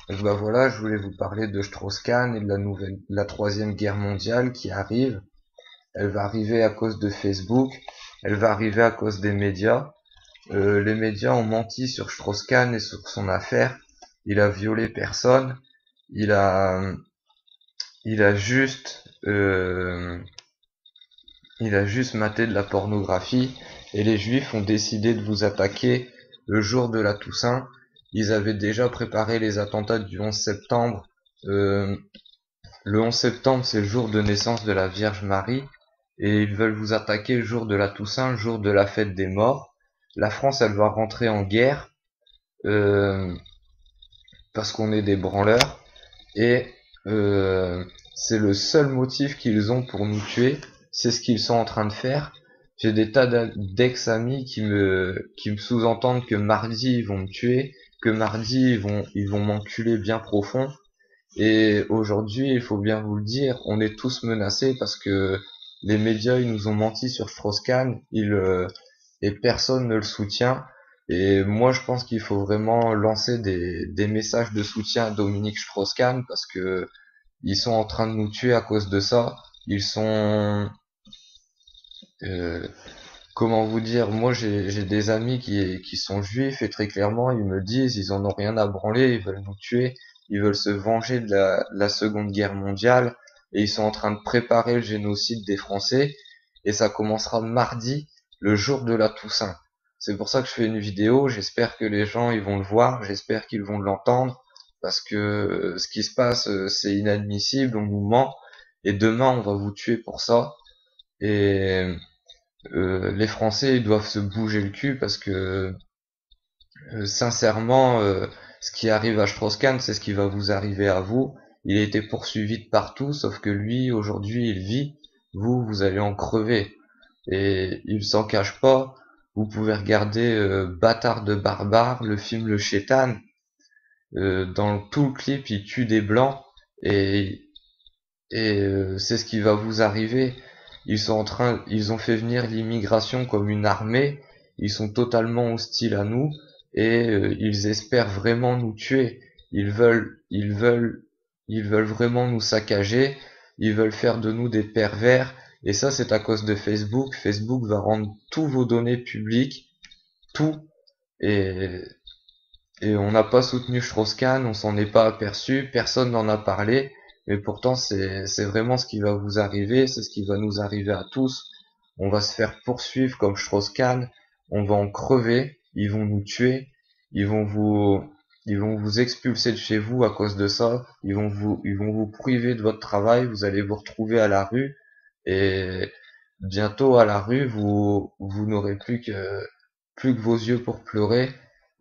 Donc bah voilà, je voulais vous parler de Strauss-Kahn et de la troisième guerre mondiale qui arrive. Elle va arriver à cause de Facebook, elle va arriver à cause des médias. Les médias ont menti sur Strauss-Kahn et sur son affaire. Il a violé personne. Il a, il a juste, il a juste maté de la pornographie. Et les Juifs ont décidé de vous attaquer le jour de la Toussaint. Ils avaient déjà préparé les attentats du 11 septembre. Euh, Le 11 septembre, c'est le jour de naissance de la Vierge Marie, et ils veulent vous attaquer le jour de la Toussaint, le jour de la fête des morts. La France, elle va rentrer en guerre, euh, parce qu'on est des branleurs, et c'est le seul motif qu'ils ont pour nous tuer, c'est ce qu'ils sont en train de faire. J'ai des tas d'ex-amis qui me sous-entendent que mardi ils vont me tuer, que mardi ils vont m'enculer bien profond. Et aujourd'hui, il faut bien vous le dire, on est tous menacés parce que les médias, ils nous ont menti sur Strauss-Kahn, et personne ne le soutient. Et moi, je pense qu'il faut vraiment lancer des messages de soutien à Dominique Strauss-Kahn parce que ils sont en train de nous tuer à cause de ça. Ils sont, euh, comment vous dire, moi j'ai des amis qui sont juifs et très clairement ils me disent ils en ont rien à branler, ils veulent nous tuer, ils veulent se venger de la Seconde Guerre mondiale et ils sont en train de préparer le génocide des Français et ça commencera mardi, le jour de la Toussaint. C'est pour ça que je fais une vidéo, j'espère que les gens ils vont le voir, j'espère qu'ils vont l'entendre parce que ce qui se passe c'est inadmissible, on nous ment et demain on va vous tuer pour ça et les Français ils doivent se bouger le cul parce que sincèrement, ce qui arrive à Strauss-Kahn, c'est ce qui va vous arriver à vous. Il a été poursuivi de partout, sauf que lui, aujourd'hui, il vit. Vous, vous allez en crever. Et il s'en cache pas. Vous pouvez regarder Bâtard de barbare, le film Le Chétan. Dans tout le clip, il tue des blancs et c'est ce qui va vous arriver. Ils ont fait venir l'immigration comme une armée. Ils sont totalement hostiles à nous et ils espèrent vraiment nous tuer. Ils veulent vraiment nous saccager. Ils veulent faire de nous des pervers. Et ça, c'est à cause de Facebook. Facebook va rendre tous vos données publiques, tout. Et, et on n'a pas soutenu Strauss-Kahn, on s'en est pas aperçu, personne n'en a parlé, mais pourtant c'est vraiment ce qui va vous arriver, c'est ce qui va nous arriver à tous. On va se faire poursuivre comme Strauss-Kahn, on va en crever, ils vont nous tuer, ils vont vous ils vont vous expulser de chez vous à cause de ça, ils vont vous priver de votre travail, vous allez vous retrouver à la rue et bientôt à la rue vous n'aurez plus que vos yeux pour pleurer,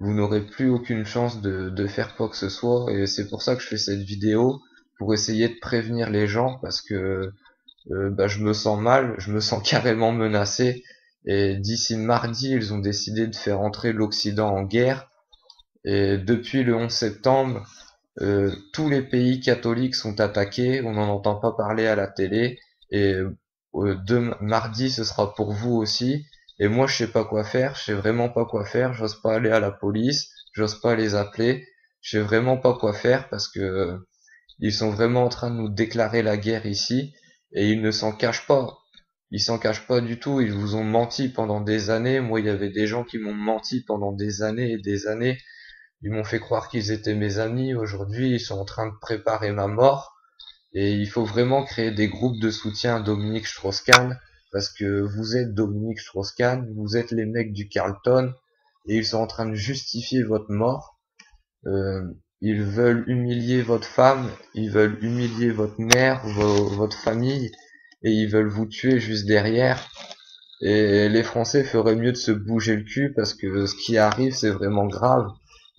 vous n'aurez plus aucune chance de faire quoi que ce soit, et c'est pour ça que je fais cette vidéo, pour essayer de prévenir les gens, parce que bah, je me sens mal, je me sens carrément menacé, et d'ici mardi, ils ont décidé de faire entrer l'Occident en guerre, et depuis le 11 septembre, tous les pays catholiques sont attaqués, on n'en entend pas parler à la télé, et mardi ce sera pour vous aussi. Et moi je sais pas quoi faire, je sais vraiment pas quoi faire, j'ose pas aller à la police, j'ose pas les appeler, je sais vraiment pas quoi faire parce que ils sont vraiment en train de nous déclarer la guerre ici, et ils ne s'en cachent pas. Ils s'en cachent pas du tout, ils vous ont menti pendant des années, moi il y avait des gens qui m'ont menti pendant des années et des années, ils m'ont fait croire qu'ils étaient mes amis. Aujourd'hui, ils sont en train de préparer ma mort. Et il faut vraiment créer des groupes de soutien à Dominique Strauss-Kahn. Parce que vous êtes Dominique Strauss-Kahn, vous êtes les mecs du Carlton. Et ils sont en train de justifier votre mort. Euh, Ils veulent humilier votre femme. Ils veulent humilier votre mère, votre famille. Et ils veulent vous tuer juste derrière. Et les Français feraient mieux de se bouger le cul parce que ce qui arrive, c'est vraiment grave.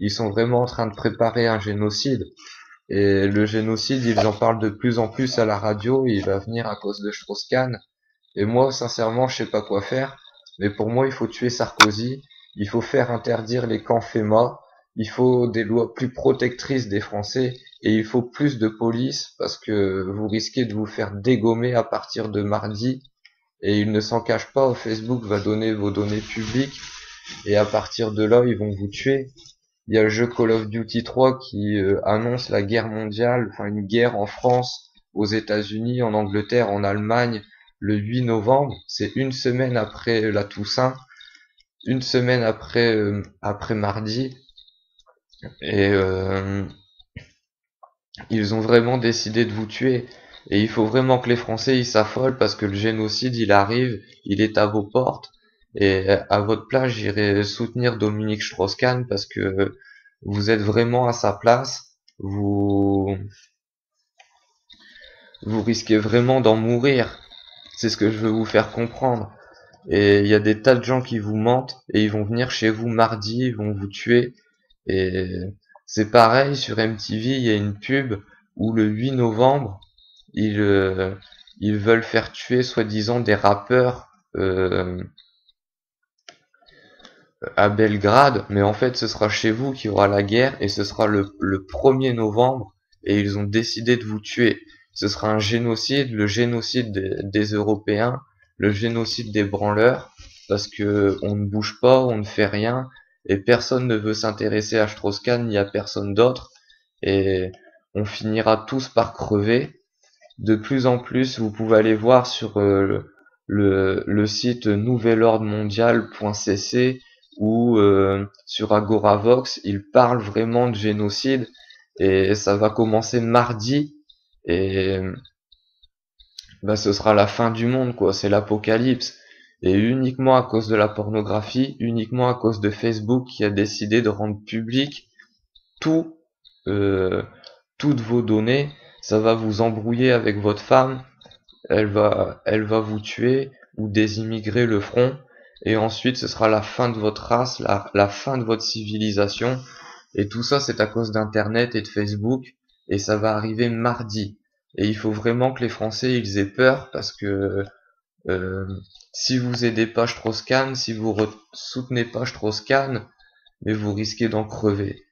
Ils sont vraiment en train de préparer un génocide. Et le génocide, ils en parlent de plus en plus à la radio. Il va venir à cause de Strauss-Kahn. Et moi, sincèrement, je sais pas quoi faire. Mais pour moi, il faut tuer Sarkozy. Il faut faire interdire les camps FEMA. Il faut des lois plus protectrices des Français. Et il faut plus de police parce que vous risquez de vous faire dégommer à partir de mardi. Et il ne s'en cache pas, Facebook va donner vos données publiques et à partir de là, ils vont vous tuer. Il y a le jeu Call of Duty 3 qui annonce la guerre mondiale, enfin une guerre en France, aux États-Unis, en Angleterre, en Allemagne, le 8 novembre. C'est une semaine après la Toussaint, une semaine après mardi. Et ils ont vraiment décidé de vous tuer. Et il faut vraiment que les Français ils s'affolent parce que le génocide il arrive, il est à vos portes. Et à votre place, j'irai soutenir Dominique Strauss-Kahn parce que vous êtes vraiment à sa place. Vous risquez vraiment d'en mourir. C'est ce que je veux vous faire comprendre. Et il y a des tas de gens qui vous mentent et ils vont venir chez vous mardi, ils vont vous tuer. Et c'est pareil sur MTV, il y a une pub où le 8 novembre, ils, euh, ils veulent faire tuer soi-disant des rappeurs à Belgrade, mais en fait ce sera chez vous qu'il y aura la guerre et ce sera le 1er novembre et ils ont décidé de vous tuer. Ce sera un génocide, le génocide des Européens, le génocide des branleurs, parce que on ne bouge pas, on ne fait rien et personne ne veut s'intéresser à Strauss-Kahn, il n'y a personne d'autre et on finira tous par crever. De plus en plus, vous pouvez aller voir sur le site nouvelordremondial.cc ou sur Agoravox, ils parlent vraiment de génocide et ça va commencer mardi et bah, ce sera la fin du monde quoi, c'est l'apocalypse. Et uniquement à cause de la pornographie, uniquement à cause de Facebook qui a décidé de rendre public tout, euh, toutes vos données, ça va vous embrouiller avec votre femme, elle va vous tuer ou désimmigrer le front et ensuite ce sera la fin de votre race, la fin de votre civilisation et tout ça c'est à cause d'internet et de Facebook et ça va arriver mardi et il faut vraiment que les Français ils aient peur parce que euh, si vous aidez pas Strauss-Kahn, si vous soutenez pas Strauss-Kahn, mais vous risquez d'en crever.